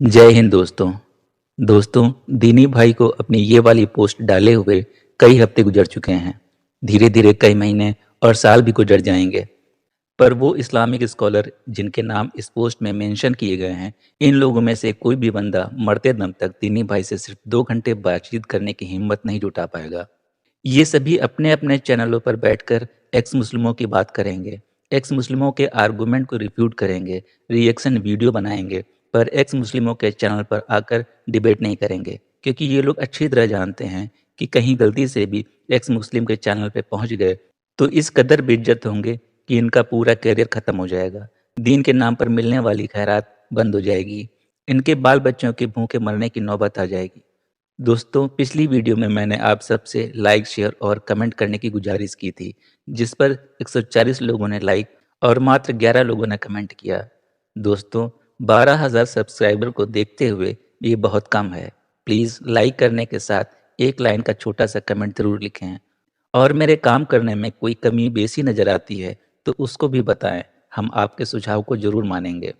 जय हिंद दोस्तों। दीनी भाई को अपनी ये वाली पोस्ट डाले हुए कई हफ्ते गुजर चुके हैं। धीरे धीरे कई महीने और साल भी गुजर जाएंगे, पर वो इस्लामिक स्कॉलर जिनके नाम इस पोस्ट में मेंशन किए गए हैं, इन लोगों में से कोई भी बंदा मरते दम तक दीनी भाई से सिर्फ 2 घंटे बातचीत करने की हिम्मत नहीं जुटा पाएगा। ये सभी अपने अपने चैनलों पर बैठकर एक्स मुस्लिमों की बात करेंगे, एक्स मुस्लिमों के आर्गूमेंट को रिफ्यूट करेंगे, रिएक्शन वीडियो बनाएंगे, पर एक्स मुस्लिमों के चैनल पर आकर डिबेट नहीं करेंगे, क्योंकि ये लोग अच्छी तरह जानते हैं कि कहीं गलती से भी एक्स मुस्लिम के चैनल पे पहुंच गए तो इस कदर बेइज्जत होंगे कि इनका पूरा करियर ख़त्म हो जाएगा। दीन के नाम पर मिलने वाली खैरात बंद हो जाएगी, इनके बाल बच्चों के भूखे मरने की नौबत आ जाएगी। दोस्तों, पिछली वीडियो में मैंने आप सबसे लाइक, शेयर और कमेंट करने की गुजारिश की थी, जिस पर 140 लोगों ने लाइक और मात्र 11 लोगों ने कमेंट किया। दोस्तों, 12,000 सब्सक्राइबर को देखते हुए ये बहुत कम है। प्लीज़ लाइक करने के साथ एक लाइन का छोटा सा कमेंट ज़रूर लिखें, और मेरे काम करने में कोई कमी बेसी नज़र आती है तो उसको भी बताएं। हम आपके सुझाव को ज़रूर मानेंगे।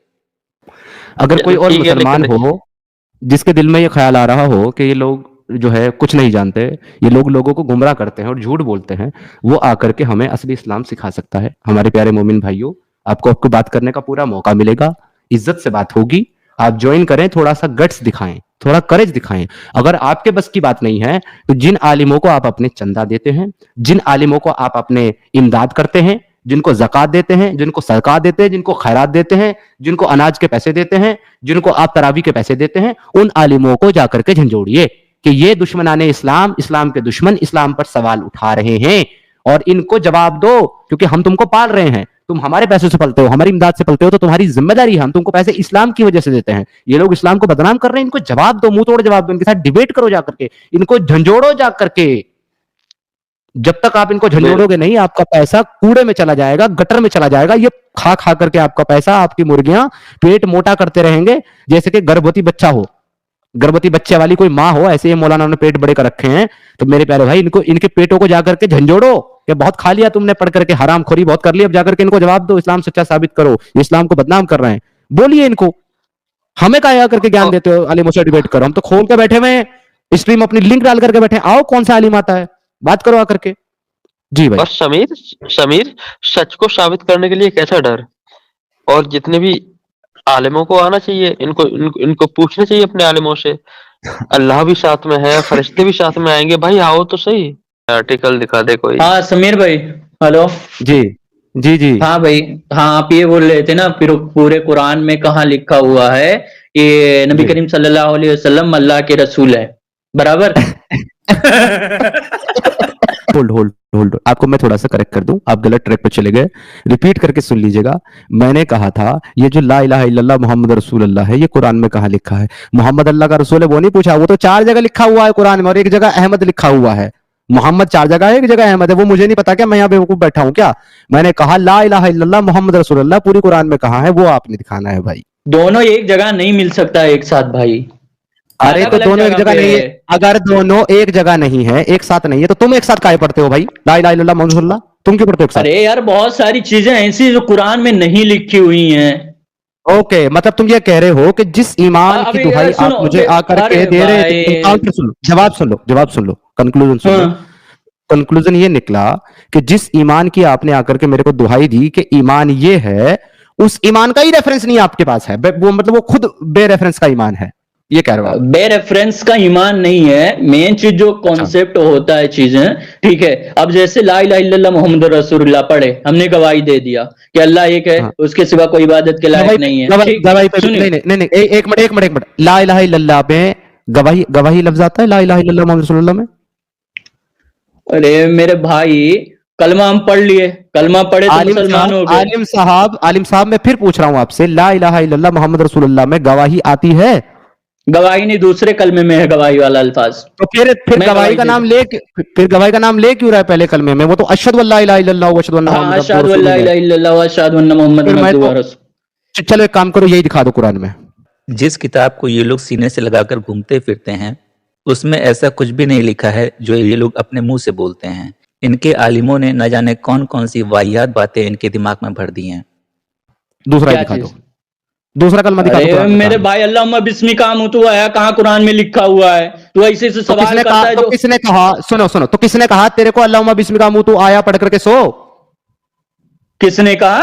अगर कोई और मुसलमान हो जिसके दिल में ये ख्याल आ रहा हो कि ये लोग जो है कुछ नहीं जानते, ये लोग लोगों को गुमराह करते हैं और झूठ बोलते हैं, वो आकर के हमें असली इस्लाम सिखा सकता है। हमारे प्यारे मोमिन भाइयों, आपको आपको बात करने का पूरा मौका मिलेगा, इज्जत से बात होगी। आप ज्वाइन करें, थोड़ा सा गट्स दिखाएं, थोड़ा करेज दिखाएं। अगर आपके बस की बात नहीं है तो जिन आलिमों को आप अपने चंदा देते हैं, जिन आलिमों को आप अपने इमदाद करते हैं, जिनको ज़कात देते हैं, जिनको सदका देते हैं, जिनको खैरात देते हैं, जिनको अनाज के पैसे देते हैं, जिनको आप तरावी के पैसे देते हैं, उन आलिमों को जाकर के झंझोड़िए कि ये दुश्मनाने इस्लाम, इस्लाम के दुश्मन इस्लाम पर सवाल उठा रहे हैं और इनको जवाब दो, क्योंकि हम तुमको पाल रहे हैं, तुम हमारे पैसे से पलते हो, हमारी इमदाद से पलते हो, तो तुम्हारी जिम्मेदारी है, हम तुमको पैसे इस्लाम की वजह से देते हैं। ये लोग इस्लाम को बदनाम कर रहे हैं, इनको जवाब दो, मुंह तोड़ जवाब दो, इनके साथ डिबेट करो जाकर के, इनको झंझोड़ो जाकर के। जब तक आप इनको झंझोड़ोगे नहीं, आपका पैसा कूड़े में चला जाएगा, गटर में चला जाएगा। ये खा खा करके आपका पैसा, आपकी मुर्गियां पेट मोटा करते रहेंगे, जैसे कि गर्भवती बच्चा हो, गर्भवती बच्चे वाली कोई माँ हो, ऐसे ही मौलाना ने पेट बड़े कर रखे हैं। तो मेरे प्यारे भाई, इनको इनके पेटों को जाकर के झंझोड़ो कि बहुत खा लिया तुमने पढ़ करके, हराम खोरी बहुत कर ली, अब जाकर के इनको जवाब दो, इस्लाम सच्चा साबित करो, इस्लाम को बदनाम कर रहे हैं, बोलिए इनको। हमें क्या करके ज्ञान देते हो, आलिमों से डिबेट करो, हम तो खोल के बैठे हुए हैं, स्ट्रीम अपनी लिंक डाल करके बैठे, आओ कौन सा आलिम आता है, बात करो आकर के। जी भाई। और समीर समीर सच को साबित करने के लिए कैसा डर। और जितने भी आलिमों को आना चाहिए, इनको पूछना चाहिए अपने आलिमों से। अल्लाह भी साथ में है, फरिश्ते भी साथ में आएंगे, भाई आओ तो सही। आर्टिकल दिखा दे कोई। हाँ समीर भाई, हेलो। जी जी जी। हाँ भाई, हाँ आप ये बोल रहे थे ना, फिर पूरे कुरान में कहाँ लिखा हुआ है ये नबी करीम सल्लल्लाहु अलैहि वसल्लम अल्लाह के रसूल है, बराबर? होल्ड होल्ड होल्ड, आपको मैं थोड़ा सा करेक्ट कर दूं, आप गलत ट्रैक पर चले गए, रिपीट करके सुन लीजिएगा। मैंने कहा था ये जो ला इलाहा इल्लल्लाह मोहम्मद रसूल अल्लाह है, ये कुरान में कहाँ लिखा है? मोहम्मद अल्लाह का रसूल है वो नहीं पूछा, वो तो 4 जगह लिखा हुआ है कुरान में, और एक जगह अहमद लिखा हुआ है। मोहम्मद 4 जगह है, एक जगह अहमद है, वो मुझे नहीं पता क्या, मैं यहाँ बेवकूफ बैठा हूँ क्या? मैंने कहा ला इलाहा इल्लल्लाह मोहम्मद रसूल अल्लाह पूरी कुरान में कहाँ है, वो आपने दिखाना है भाई। दोनों एक जगह नहीं मिल सकता एक साथ भाई। अरे तो दोनों एक जगह नहीं है, अगर दोनों एक जगह नहीं है, एक साथ नहीं है, तो तुम एक साथ काहे पढ़ते हो भाई? ला इलाहा इल्लल्लाह मोहम्मद रसूलुल्लाह तुम क्यों पढ़ते हो एक साथ? अरे यार, बहुत सारी चीजें ऐसी जो कुरान में नहीं लिखी हुई हैं। ओके, मतलब तुम ये कह रहे हो कि जिस ईमान की दुहाई आप मुझे आकर के दे रहे थे, काउंटर सुन लो, जवाब सुन लो, जवाब सुन लो, कंक्लूजन सुन लो। कंक्लूजन ये निकला कि जिस ईमान की आपने आकर के मेरे को दुहाई दी कि ईमान ये है, उस ईमान का ही रेफरेंस नहीं आपके पास है, वो मतलब वो खुद बे रेफरेंस का ईमान है, ये कह रहा हूं। बे रेफरेंस का ईमान नहीं है, मेन चीज जो कॉन्सेप्ट होता है चीजें, ठीक है। अब जैसे ला इलाहा इल्लल्लाह मोहम्मद रसूलुल्लाह पढ़े, हमने गवाही दे दिया कि अल्लाह एक है, उसके सिवा कोई इबादत के लायक नहीं है। गवाही पे नहीं, एक मिनट, ला इलाहा इल्लल्लाह में गवाही लफ्ज आता है ला इलाहा इल्लल्लाह मोहम्मद रसूलुल्लाह में? अरे मेरे भाई, कलमा हम पढ़ लिए, कलमा पढ़े तो मुसलमान हो गए। आलिम साहब मैं फिर पूछ रहा हूं आपसे, ला इलाहा इल्लल्लाह मोहम्मद रसूलुल्लाह में गवाही आती है? गवाही नहीं, दूसरे कलमे में है गवाही वाला अल्फाज। तो फिर गवाही का नाम ले, फिर गवाही का नाम ले क्यों रहा है पहले कलमे में? वो तो अशहदु अल्ला इलाहा इल्लल्लाह व अशहदु अन्ना मुहम्मदन रसूलुल्लाह। अशहदु अल्ला इलाहा इल्लल्लाह व अशहदु अन्ना मुहम्मदन रसूलुल्लाह। चलो एक काम करो, यही दिखा दो कुरान में। जिस किताब को ये लोग सीने से लगाकर घूमते फिरते हैं, उसमें ऐसा कुछ भी नहीं लिखा है जो ये लोग अपने मुंह से बोलते हैं। इनके आलिमों ने न जाने कौन कौन सी वाहियात बातें इनके दिमाग में भर दी हैं। दूसरा दिखा दो, दूसरा कलमा दिखा दो अरे कुरान में मेरे कहाँ है? भाई अल्लाहुम्मा बिस्मिका अमूतु आया कहाँ कुरान में लिखा हुआ है? तू ऐसे से तो सवाल किसने करता कहा, है तो जो किसने कहा, सुनो सुनो, तो किसने कहा तेरे को अल्लाहुम्मा बिस्मिका मुतु आया पढ़ करके सो? किसने कहा?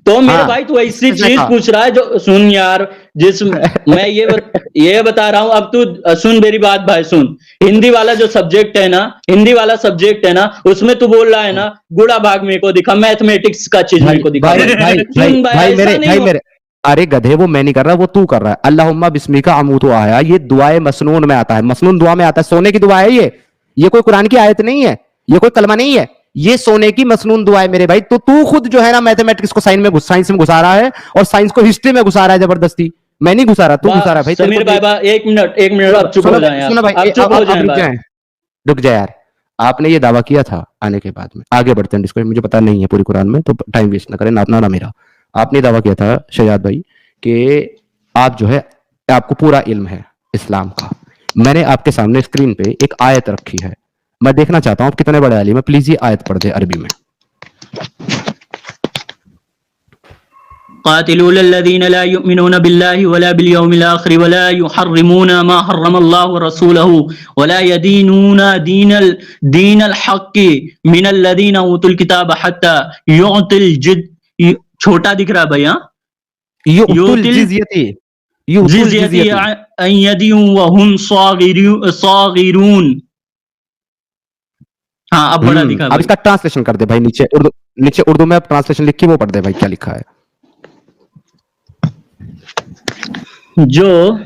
तो मेरे हाँ, भाई तू ऐसी किसने चीज कहा? पूछ रहा है जो सुन यार, जिस मैं ये बता रहा हूं, अब तू सुन मेरी बात भाई, सुन। हिंदी वाला जो सब्जेक्ट है ना, हिंदी वाला सब्जेक्ट है ना, उसमें तू बोल रहा है ना गुड़ा भाग मेरे को दिखा, मैथमेटिक्स का चीज मेरे भाई को दिखा भाई भाई। भाई भाई सुन भाई, भाई ऐसा मेरे नहीं भाई हो। मेरे अरे गधे, वो मैं नहीं कर रहा, वो तू कर रहा है। अल्लाहुम्मा बिस्मिका अमूतु आया, ये दुआए मसनून में आता है, मसनून दुआ में आता है, सोने की दुआ है ये कोई कुरान की आयत नहीं है, ये कोई कलमा नहीं है, ये सोने की मसनून दुआ है मेरे भाई। तो तू खुद जो है ना मैथमेटिक्स को साइंस में घुसा रहा है और साइंस को हिस्ट्री में घुसा रहा है जबरदस्ती। मैं नहीं घुसा रहा, तू घुसा रहा है भाई। तेरे समीर को भाई एक मिनट अब चुप सुनो हो भाई, जाए यार, सुनो भाई, अब चुप हो अब जाए रुक भाई। जाए, रुक जाए यार। आपने ये दावा किया था आने के बाद में, आगे बढ़ते हैं डिस्कशन, मुझे पता नहीं है पूरी कुरान में, तो टाइम वेस्ट ना करें, ना अपना ना मेरा। आपने दावा किया था शहजाद भाई कि आप जो है, आपको पूरा इल्म है इस्लाम का। मैंने आपके सामने स्क्रीन पे एक आयत रखी है, मैं देखना चाहता हूं आप कितने बड़े आलिम है। प्लीज ये आयत पढ़ दे अरबी में। क़ातिलूल्लज़ीना ला युमिनूना बिल्लाहि वला बिल यौमिल आखिर वला युहर्रिमूना मा हर्रमल्लाहु व रसूलुहु वला यदीनूना दीनल हक़्क़ि मिनल्लज़ीना ऊतुल किताब हत्ता युअतिल छोटा दिख रहा है भाई, हाँ, युतुल जिज़यती, युतुल जिज़यती जिज़यती। अन यदियु व हुम सागिरून। हाँ, अब बड़ा दिखा अब भाई। इसका ट्रांसलेशन कर दे भाई, नीचे उर्दू में अब ट्रांसलेशन लिखी वो पढ़ दे भाई, क्या लिखा है। जो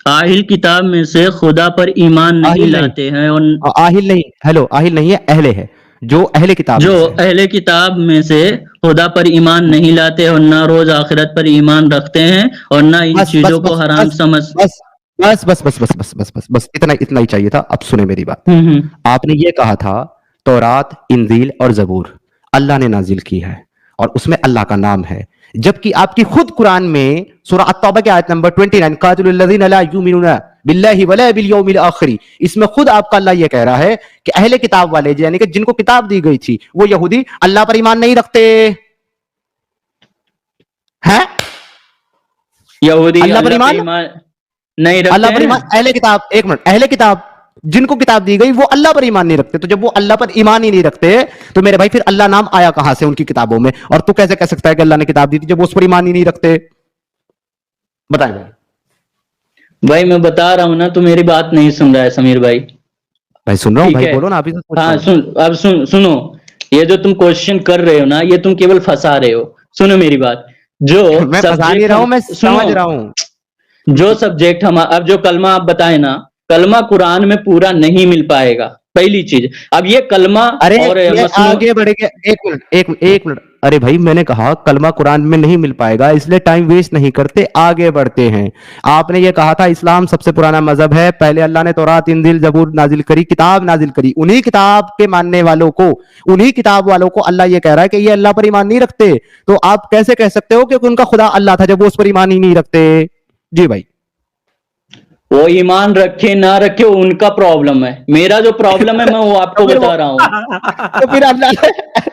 आहिल किताब में से खुदा पर ईमान नहीं आहिल नहीं, लाते हैं और आहिल नहीं, हेलो, आहिल नहीं है, अहले है, जो अहले किताब जो में से है। अहले किताब में से खुदा पर ईमान नहीं लाते और ना रोज आखिरत पर ईमान रखते हैं और ना इन बस बस चीजों को बस हराम बस समझ। बस बस बस बस बस बस बस बस इतना ही चाहिए था। अब सुने मेरी बात। आपने ये कहा था तौरात, इंजील और जबूर अल्लाह ने नाजिल की है और उसमें अल्लाह का नाम है, जबकि आपकी खुद कुरान में सूरह अत-तौबा की आयत नंबर 29 कातिलुल लज़ीना ला युमिनूना बिल्लाहि वला बिल यौमिल आखिर, इसमें खुद आपका अल्लाह ये कह रहा है कि अहले किताब वाले, यानी कि जिनको किताब दी गई थी, वो यहूदी अल्लाह पर ईमान नहीं रखते हैं। यहूदी अल्लाह पर ईमान नहीं रखते अल्लाह पर हैं। ईमान, अहले किताब, एक मिनट, अहले किताब जिनको किताब दी गई वो अल्लाह पर ईमान नहीं रखते। तो जब वो अल्लाह पर ईमान ही नहीं रखते तो मेरे भाई फिर अल्लाह नाम आया कहां से उनकी किताबों में? और तू कैसे कह सकता है कि अल्लाह ने किताब दी थी जब वो उस पर ईमान ही नहीं रखते? बताएं भाई। भाई मैं बता रहा हूं ना, तू मेरी बात नहीं सुन रहा है समीर भाई। भाई सुन रहा हूं ठीक भाई, है, बोलो ना, अभी से पूछ रहा हाँ हूं। सुन, अब सुनो, ये जो तुम क्वेश्चन कर रहे हो ना, ये तुम केवल फंसा रहे हो। सुनो मेरी बात, जो मैं फंसा नहीं रहा हूं, मैं समझ रहा हूं। जो सब्जेक्ट हम अब जो कलमा आप बताए ना, कलमा कुरान में पूरा नहीं मिल पाएगा, पहली चीज। अब ये कलमा अरे और ये आगे बढ़ेंगे, एक मिनट, अरे भाई मैंने कहा कलमा कुरान में नहीं मिल पाएगा, इसलिए टाइम वेस्ट नहीं करते, आगे बढ़ते हैं। आपने ये कहा था इस्लाम सबसे पुराना मजहब है, पहले अल्लाह ने तौरात, इंजील, जबूर नाजिल करी, किताब नाजिल करी, उन्हीं किताब के मानने वालों को, उन्हीं किताब वालों को अल्लाह ये कह रहा है कि ये अल्लाह पर ईमान नहीं रखते। तो आप कैसे कह सकते हो कि उनका खुदा अल्लाह था जब वो उस पर ईमान ही नहीं रखते? जी भाई। वो ईमान रखे ना रखे वो उनका प्रॉब्लम है, मेरा जो प्रॉब्लम है मैं वो आपको बता रहा हूँ।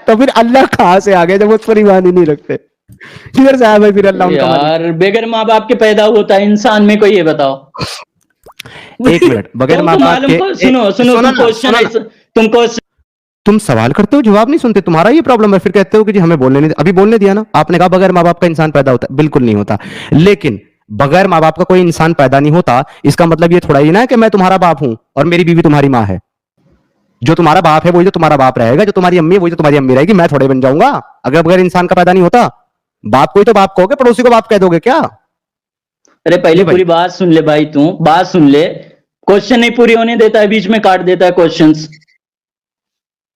तो फिर अल्लाह कहां से आ गया जब उस पर ईमान ही नहीं रखते? किधर से आया भाई फिर अल्लाह उनका? यार बगैर माँ बाप के पैदा होता है इंसान, में को ये बताओ। एक मिनट, बगैर माँ बाप के, सुनो तुमको तुम सवाल करते हो, जवाब नहीं सुनते, तुम्हारा ये प्रॉब्लम है। फिर कहते हो कि जी हमें बोलने नहीं, अभी बोलने दिया ना आपने, कहा बगैर माँ बाप का इंसान पैदा होता है, बिल्कुल नहीं होता। लेकिन बगैर माँ बाप का कोई इंसान पैदा नहीं होता, इसका मतलब ये थोड़ा ही ना कि मैं तुम्हारा बाप हूं और मेरी बीवी तुम्हारी माँ है। जो तुम्हारा बाप है वही तो तुम्हारा बाप रहेगा, जो तुम्हारी अम्मी है वही तो तुम्हारी अम्मी रहेगी। मैं थोड़े बन जाऊंगा अगर बगैर इंसान का पैदा नहीं होता। बाप को ही तो बाप कहोगे, पड़ोसी को बाप कह दोगे क्या? अरे पहले पूरी बात सुन ले भाई, तू बात सुन ले, क्वेश्चन नहीं पूरी होने देता है, बीच में काट देता है क्वेश्चंस।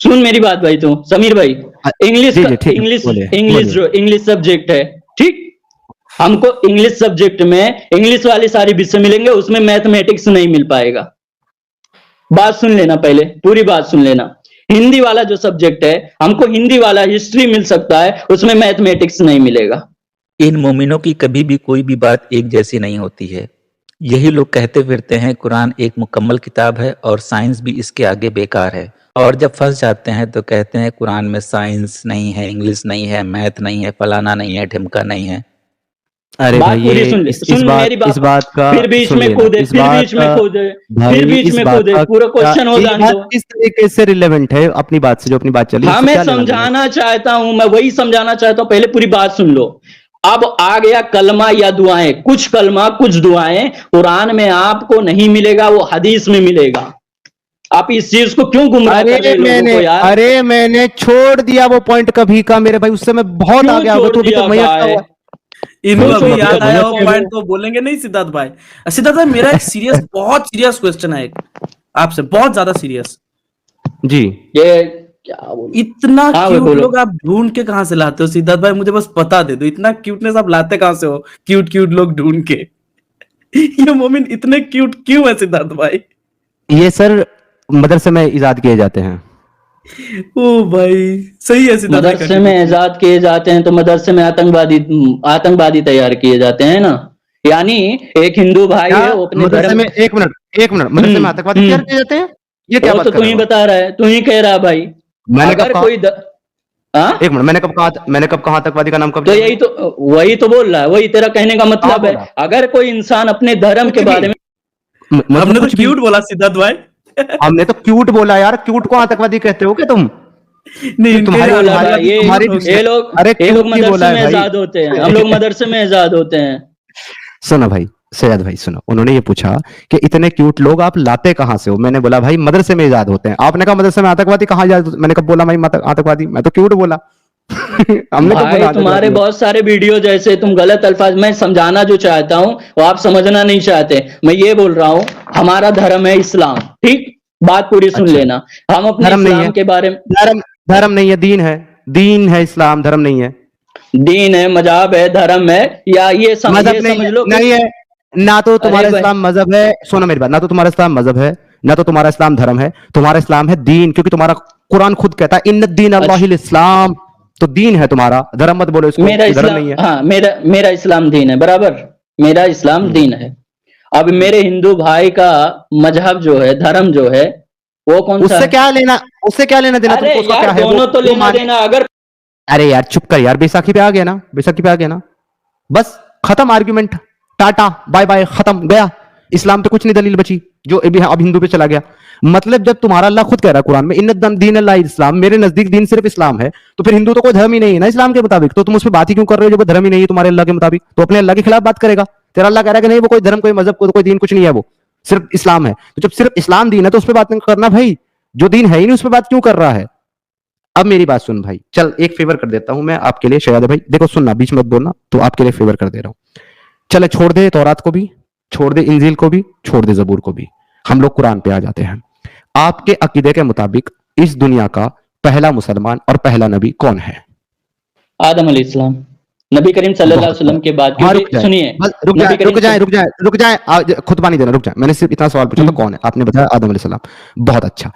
सुन मेरी बात भाई, तू समीर भाई, इंग्लिश सब्जेक्ट है, ठीक, हमको इंग्लिश सब्जेक्ट में इंग्लिश वाली सारी विषय मिलेंगे, उसमें मैथमेटिक्स नहीं मिल पाएगा। बात सुन लेना, पहले पूरी बात सुन लेना। हिंदी वाला जो सब्जेक्ट है, हमको हिंदी वाला हिस्ट्री मिल सकता है, उसमें मैथमेटिक्स नहीं मिलेगा। इन मोमिनों की कभी भी कोई भी बात एक जैसी नहीं होती है। यही लोग कहते फिरते हैं कुरान एक मुकम्मल किताब है और साइंस भी इसके आगे बेकार है, और जब फंस जाते हैं तो कहते हैं कुरान में साइंस नहीं है, इंग्लिश नहीं है, मैथ नहीं है, फलाना नहीं है, ढिमका नहीं है। अरे बात भाई पूरी ये सुन ले, इस सुन मेरी इस बात, बात का फिर बीच सुन में लेना, कूदे, इस फिर बात बीच में का कूदे, भाई फिर बीच इस में बात कूदे, का पूरा क्या क्वेश्चन हो ये जाने बात दो। किस तरीके से रिलेवेंट है अपनी बात से, जो अपनी बात चली हाँ उससे मैं क्या लेना देना है? समझाना चाहता हूं, मैं वही समझाना चाहता हूं, पहले पूरी बात सुन लो। अब आ गया कलमा या दुआएं, कुछ कलमा कुछ दुआएं कुरान में आपको नहीं मिलेगा, वो हदीस में मिलेगा। आप इस चीज को क्यों गुमराह कर रहे हैं लोगों को यार? अरे मैंने छोड़ दिया वो पॉइंट कभी का मेरे भाई, उससे मैं बहुत क्यों आगे आ गया, छोड़ तू भी दिया तो मैं अटका भाई? हुआ। इनको भाई तुम अभी अभी याद तक आया वहीं वो अटके हुए पॉइंट हो। तो बोलेंगे नहीं सिद्धार्थ भाई? सिद्धार्थ भाई मेरा एक सीरियस, बहुत सीरियस क्वेश्चन है एक आपसे, बहुत ज्यादा सीरियस। जी ये क्या बोलूं? इतना हाँ भाई क्यूट बोलो। लोग आप ढूंढ के कहां से लाते हो सिद्धार्थ भाई? मुझे बस बता दे दो, इतना क्यूटनेस आप लाते कहां से हो? क्यूट क्यूट लोग ढूंढ के ये मोमिन इतने क्यूट क्यों है सिद्धार्थ भाई? ये सर मदरसे में इजाद किए जाते हैं। ओ भाई सही है सिद्धार्थ भाई, मदरसे में इजाद किए जाते हैं तो मदरसे में आतंकवादी तैयार किए जाते हैं ना। यानी एक हिंदू भाई क्या है, वो अपने मदरसे धर्म, में, एक मिनट मदरसे में आतंकवादी तैयार किए जाते हैं? ये क्या वो बात तो कर तू रहे ही हो? बता रहा है, तू ही कह रहा है भाई। मैंने कब अगर कहा? कोई हाँ एक मिनट, मैंने कब कहा आतंकवादी का नाम कब तो लिया यही तो, वही तो बोल रहा है, वही तेरा कहने का मतलब है। बोला? अगर कोई इंसान अपने धर्म के कुछ भी बारे में, मतलब हमने तो कुछ भी। क्यूट बोला सिद्धार्थ भाई। हमने तो क्यूट बोला यार, क्यूट को आतंकवादी कहते हो क्या तुम? नहीं फिर इनके तुम्हारी बोला तुम्हारी भाई, बात तो तुम्हारी क्यूट हो गई। ये लोग अरे ये लोग क्यूट ही बोला मदरसे है में भाई। आजाद होते हैं, हम लोग मदरसे में आजाद होते हैं। सुनो भाई, सैयद भाई सुनो, उन्होंने ये पूछा कि इतने क्यूट लोग आप लाते कहां से हो? मैंने बोला भाई मदरसे में इजाद होते हैं। आपने कहा मदरसे में आतंकवादी कहां इजाद? मैंने कब बोला भाई आतंकवादी? मैं तो क्यूट बोला। हमने कब भाई बोला तुम्हारे आतंकवादी? बहुत सारे वीडियो जैसे तुम गलत अल्फाज, मैं समझाना जो चाहता हूं वो आप समझना नहीं चाहते। मैं ये बोल रहा हूं हमारा धर्म है इस्लाम, ठीक? बात पूरी सुन अच्छा, लेना। हम अपने धर्म नहीं है, इस्लाम के बारे में, धर्म नहीं है, दीन है इस्लाम, धर्म नहीं है। दीन है, मजहब है, धर्म है, या ये मजहब समझ नहीं है, लो कि नहीं है। ना तो तुम्हारा अरे भाई इस्लाम मजहब है, सुनो मेरी बात, ना तो तुम्हारा इस्लाम मजहब है, ना तो तुम्हारा इस्लाम धर्म है। तुम्हारा इस्लाम है दीन, क्योंकि तुम्हारा कुरान खुद कहता है इन्न दीन अल्लाहिल इस्लाम। तो दीन है तुम्हारा, धर्म मत बोलो इसको, मेरा धर्म इस्लाम, नहीं है। हाँ मेरा इस्लाम दीन है, बराबर, मेरा इस्लाम दीन है। अब मेरे हिंदू भाई का मजहब जो है, धर्म जो है, वो कौन सा उससे है? क्या लेना, उससे क्या लेना देना अरे तुमको? उसका यार क्या है दोनों तो वो लेना माने। देना। अगर अरे यार चुप कर यार, बैसाखी पे आ गया ना, बैसाखी पे आ गया ना, बस खत्म आर्ग्यूमेंट, टाटा बाय बाय, खत्म गया। इस्लाम पे कुछ नहीं दलील बची, जो अब हिंदू पे चला गया। मतलब जब तुम्हारा अल्लाह खुद कह रहा है कुरान में इन्न दीन अल्लाह इस्लाम, मेरे नजदीक दीन सिर्फ इस्लाम है, तो फिर हिंदू तो कोई धर्म ही नहीं है ना इस्लाम के मुताबिक। तो तुम उस पर बात ही क्यों कर रहे हो जब धर्म ही नहीं है तुम्हारे अल्लाह के मुताबिक? तो अपने अल्लाह के खिलाफ बात करेगा। तेरा अल्लाह कह रहा है कि नहीं वो कोई धर्म, कोई मजहब, कोई दीन कुछ नहीं है, वो सिर्फ इस्लाम है। तो जब सिर्फ इस्लाम दीन है तो उस पर बात नहीं करना भाई, जो दीन है ही नहीं उस पर बात क्यों कर रहा है? अब मेरी बात सुन भाई, चल एक फेवर कर देता हूं मैं आपके लिए शहजाद भाई, देखो सुनना, बीच में मत बोलना, तो आपके लिए फेवर कर दे रहा हूं। चले छोड़ दे तौरात को भी, छोड़ दे इंजील को भी, छोड़ दे जबूर को भी, हम लोग कुरान पे आ जाते हैं। आपके अकीदे के मुताबिक इस दुनिया का पहला मुसलमान और पहला नबी कौन है? आदम अलैहिस्सलाम, नबी करीम सल्लल्लाहु अलैहि वसल्लम के बाद। हाँ, क्योंकि सुनिए, रुक जाए, खुतबा नहीं देना, रुक जाए। मैंने सिर्फ इतना सवाल पूछा था कौन है, आपने बताया आदम अलैहिस्सलाम। बहुत अच्छा,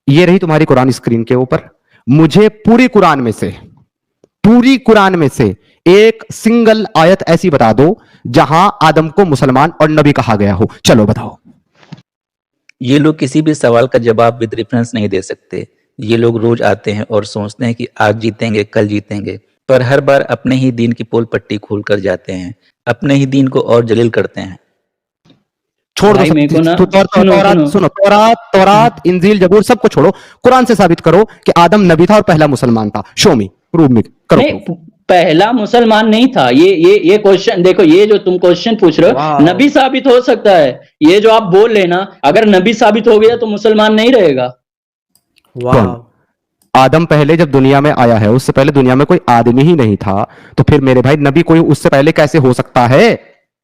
ये रही तुम्हारी कुरान स्क्रीन के ऊपर। मुझे पूरी कुरान में से एक सिंगल आयत ऐसी बता दो जहां आदम को मुसलमान और नबी कहा गया हो। चलो बताओ। ये लोग किसी भी सवाल का जवाब विद रेफरेंस नहीं दे सकते। ये लोग रोज आते हैं और सोचते हैं कि आज जीतेंगे, कल जीतेंगे, पर हर बार अपने ही दीन की पोल पट्टी खोल कर जाते हैं, अपने ही दीन को और जलील करते हैं। छोड़ दो सब, तौरात इंजील जबूर सबको छोड़ो, कुरान से साबित करो कि आदम नबी था और पहला मुसलमान था। शो मी, प्रूव मी, करो। नहीं, पहला मुसलमान नहीं था। ये क्वेश्चन देखो, ये जो तुम क्वेश्चन पूछ रहे हो, नबी साबित हो सकता है। ये जो आप बोल लेना, अगर नबी साबित हो गया तो मुसलमान नहीं रहेगा। आदम पहले जब दुनिया में आया है, उससे पहले दुनिया में कोई आदमी ही नहीं था, तो फिर मेरे भाई नबी कोई उससे पहले कैसे हो सकता है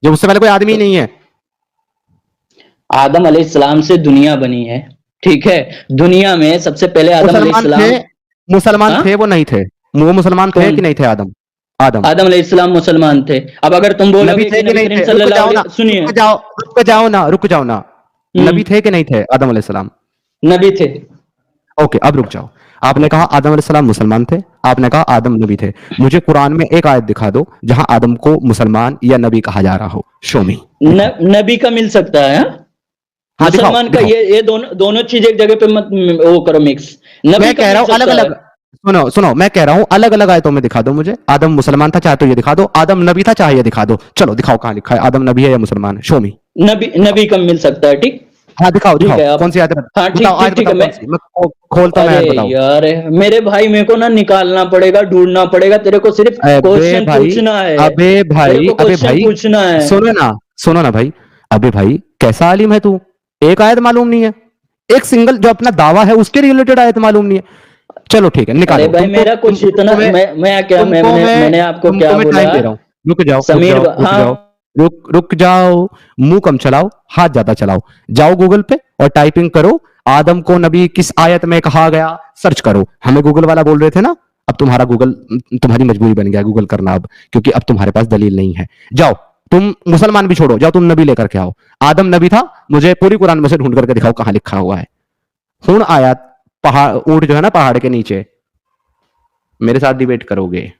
जब उससे पहले कोई आदमी ही नहीं है? आदम अलैहिस्सलाम से दुनिया बनी है, ठीक है? दुनिया में सबसे पहले आदम अलैहिस्सलाम मुसलमान थे, वो नहीं थे? वो मुसलमान थे कि नहीं थे? आदम अलैहिस्सलाम मुसलमान थे। अब अगर तुम बोलोगे कि नबी करीम सल्लल्लाहु अलैहि वसल्लम, सुनिए, रुक जाओ ना, नबी थे कि नहीं थे आदम अलैहिस्सलाम? नबी थे। ओके, अब रुक जाओ। आपने कहा आदम अलैहिस्सलाम मुसलमान थे, आपने कहा आदम नबी थे। मुझे कुरान में एक आयत दिखा दो जहां आदम को मुसलमान या नबी कहा जा रहा हो। शो मी। नबी का मिल सकता है, हाँ, मुसलमान का। ये दोनों चीज एक जगह पे मत वो करो मिक्स। मैं कह रहा हूं अलग अलग, सुनो सुनो, मैं कह रहा हूं अलग अलग आयतों में दिखा दो मुझे। आदम मुसलमान था, चाहे तो ये दिखा दो। आदम नबी था, चाहे ये दिखा दो। चलो दिखाओ कहां लिखा है आदम नबी है या मुसलमान है। शो मी। नबी कम मिल सकता है, ठीक। हाँ दिखाओ ठीक है दिखाओ, आप। कौन सी आयत है? हाँ ठीक बताओ ठीक आयत ठीक है। बताओ, कौन सी? मैं खोलता हूं, मैं अरे आयत बताओ। यार मेरे भाई, मेरे को ना निकालना पड़ेगा, ढूंढना पड़ेगा। तेरे को सिर्फ अबे क्वेश्चन भाई, पूछना है। अबे तेरे भाई, को अबे क्वेश्चन भाई, पूछना है। सुनो ना भाई। अबे भाई कैसा आलिम है तू, एक आयत मालूम नहीं है, एक सिंगल जो अपना दावा है उसके रिलेटेड आयत मालूम नहीं है। चलो ठीक है, अरे निकालो। भाई मेरा कुछ इतना, मैं क्या, मैंने आपको क्या तुमको मैं बोला? टाइम दे रहा हूँ। रुक जाओ, रुक समीर जाओ, रुक हाँ। जाओ, रुक जाओ। मुंह कम चलाओ, हाथ ज्यादा चलाओ। जाओ गूगल पे और टाइपिंग करो, आदम को नबी किस आयत में कहा गया, सर्च करो। हमें गूगल वाला बोल रहे थे ना, अब तुम्हारा गूगल, तुम्हारी मजबूरी बन गया गूगल करना अब, क्योंकि अब तुम्हारे पास दलील नहीं है। जाओ, तुम मुसलमान भी छोड़ो, जाओ तुम नबी लेकर के आओ। आदम नबी था, मुझे पूरी कुरान में से ढूंढ करके दिखाओ कहां लिखा हुआ है। हुन आया पहाड़, ऊंट जो है ना पहाड़ के नीचे, मेरे साथ डिबेट करोगे।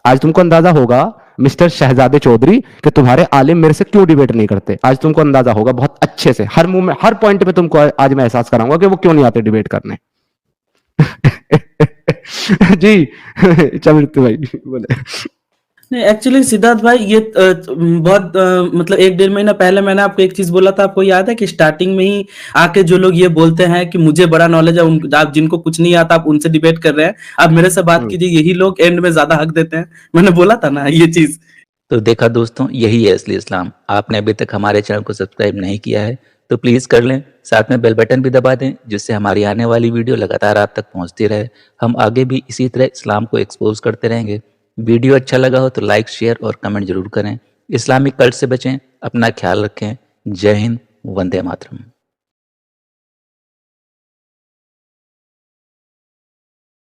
आज तुमको अंदाजा होगा मिस्टर शहजादे चौधरी कि तुम्हारे आलिम मेरे से क्यों डिबेट नहीं करते। आज तुमको अंदाजा होगा बहुत अच्छे से, हर मुंह में, हर पॉइंट पे तुमको आज मैं एहसास कराऊंगा कि वो क्यों नहीं आते डिबेट करने। जी चल भाई बोले। नहीं एक्चुअली सिद्धार्थ भाई, ये बहुत मतलब 1-1.5 महीना पहले मैंने आपको एक चीज बोला था, आपको याद है कि स्टार्टिंग में ही आके जो लोग ये बोलते हैं कि मुझे बड़ा नॉलेज है, आप जिनको कुछ नहीं आता आप उनसे डिबेट कर रहे हैं, आप मेरे से बात कीजिए, यही लोग एंड में ज्यादा हक देते हैं। मैंने बोला था ना ये चीज। तो देखा दोस्तों, यही है असली इस्लाम। आपने अभी तक हमारे चैनल को सब्सक्राइब नहीं किया है तो प्लीज़ कर लें, साथ में बेल बटन भी दबा दें, जिससे हमारी आने वाली वीडियो लगातार आप तक पहुंचती रहे। हम आगे भी इसी तरह इस्लाम को एक्सपोज करते रहेंगे। वीडियो अच्छा लगा हो तो लाइक, शेयर और कमेंट जरूर करें। इस्लामिक कल्ट से बचें, अपना ख्याल रखें। जय हिंद, वंदे मातरम।